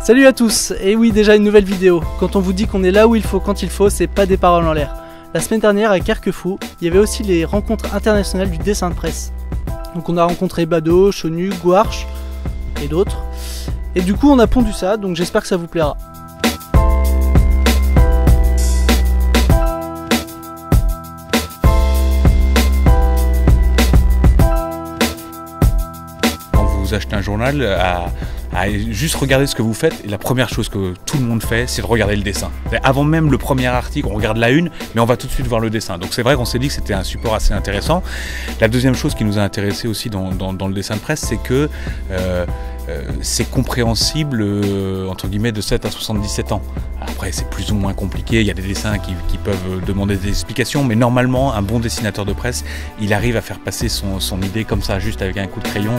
Salut à tous, et oui déjà une nouvelle vidéo. Quand on vous dit qu'on est là où il faut quand il faut, c'est pas des paroles en l'air. La semaine dernière à Carquefou, il y avait aussi les rencontres internationales du dessin de presse. Donc on a rencontré Bado, Chonu, Gouarch et d'autres. Et du coup on a pondu ça, donc j'espère que ça vous plaira. Quand vous achetez un journal, à juste regarder ce que vous faites, et la première chose que tout le monde fait, c'est de regarder le dessin. Avant même le premier article, on regarde la une, mais on va tout de suite voir le dessin. Donc c'est vrai qu'on s'est dit que c'était un support assez intéressant. La deuxième chose qui nous a intéressé aussi dans le dessin de presse, c'est que c'est compréhensible entre guillemets de 7 à 77 ans. Après c'est plus ou moins compliqué, il y a des dessins qui peuvent demander des explications, mais normalement un bon dessinateur de presse, il arrive à faire passer son idée comme ça, juste avec un coup de crayon.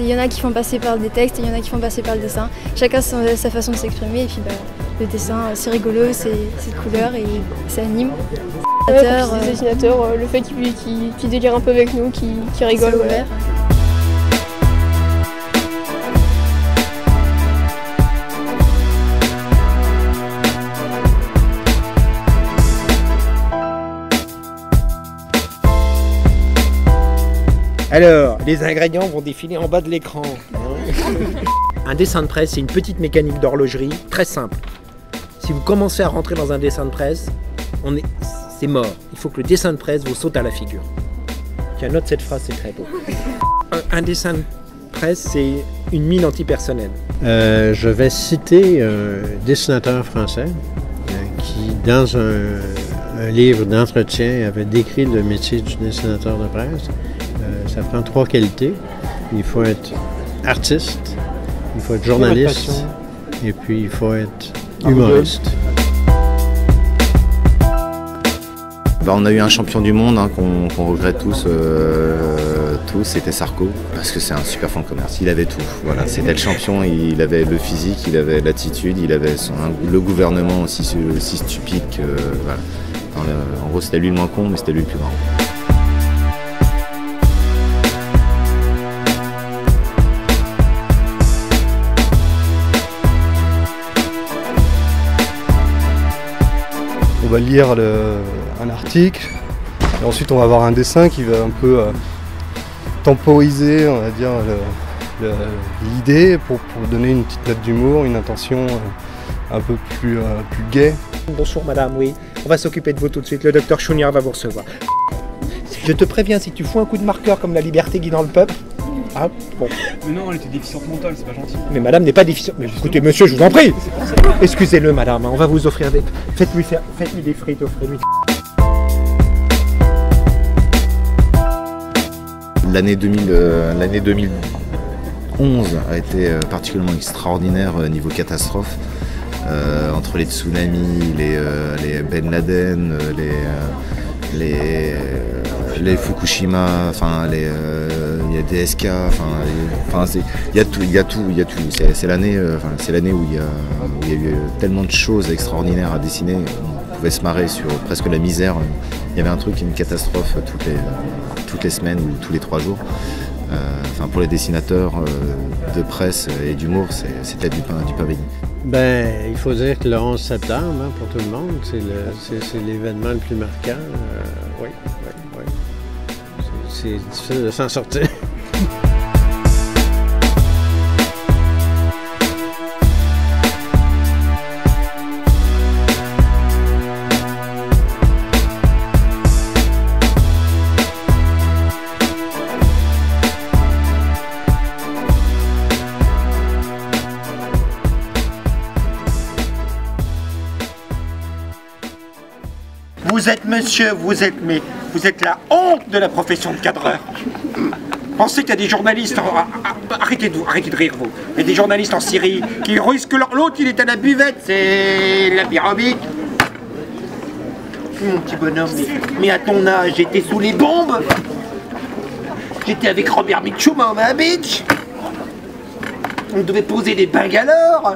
Il y en a qui font passer par des textes et il y en a qui font passer par le dessin. Chacun sa façon de s'exprimer et puis le dessin c'est rigolo, c'est de couleur et ça anime. Ouais, des dessinateurs, le fait qu'ils délirent un peu avec nous, qu'ils rigolent. Ouais. Alors, les ingrédients vont défiler en bas de l'écran. Un dessin de presse, c'est une petite mécanique d'horlogerie très simple. Si vous commencez à rentrer dans un dessin de presse, c'est mort. Il faut que le dessin de presse vous saute à la figure. Tiens, note cette phrase, c'est très beau. Un dessin de presse, c'est une mine antipersonnelle. Je vais citer un dessinateur français qui, dans un livre d'entretien, avait décrit le métier du dessinateur de presse. Ça prend 3 qualités. Il faut être artiste, il faut être journaliste et puis il faut être humoriste. On a eu un champion du monde qu'on regrette tous, c'était Sarko, parce que c'est un super fonds de commerce. Il avait tout, voilà, c'était le champion, il avait le physique, il avait l'attitude, il avait le gouvernement aussi stupide que, voilà. En gros c'était lui le moins con, mais c'était lui le plus grand. On va lire un article et ensuite on va avoir un dessin qui va un peu temporiser, on va dire, l'idée pour donner une petite note d'humour, une intention un peu plus gaie. Bonjour madame, oui, on va s'occuper de vous tout de suite, le docteur Chouniard va vous recevoir. Je te préviens, si tu fous un coup de marqueur comme la liberté guidant le peuple, ah, bon. Mais non, elle était déficiente mentale, c'est pas gentil. Mais madame n'est pas déficiente. Mais écoutez monsieur, je vous en prie. Excusez-le madame, on va vous offrir des... Faites-lui des frites, offrez-lui. L'année 2011 a été particulièrement extraordinaire niveau catastrophe. Entre les tsunamis, les Ben Laden, les Fukushima, enfin il y a des SK, il y a tout. C'est l'année où il y a eu tellement de choses extraordinaires à dessiner. On pouvait se marrer sur presque la misère. Il y avait un truc, une catastrophe toutes les semaines ou tous les 3 jours. Pour les dessinateurs de presse et d'humour, c'était du pain béni. Il faut dire que le 11 septembre, pour tout le monde, c'est l'événement le plus marquant. Oui. C'est difficile de s'en sortir. Vous êtes monsieur, vous êtes la honte de la profession de cadreur. Pensez qu'il y a des journalistes, arrêtez de rire vous, il y a des journalistes en Syrie qui risquent l'autre il est à la buvette, c'est la pyramide. Mon petit bonhomme, mais à ton âge, j'étais sous les bombes. J'étais avec Robert Mitchum à Omaha Beach. On devait poser des bangalores.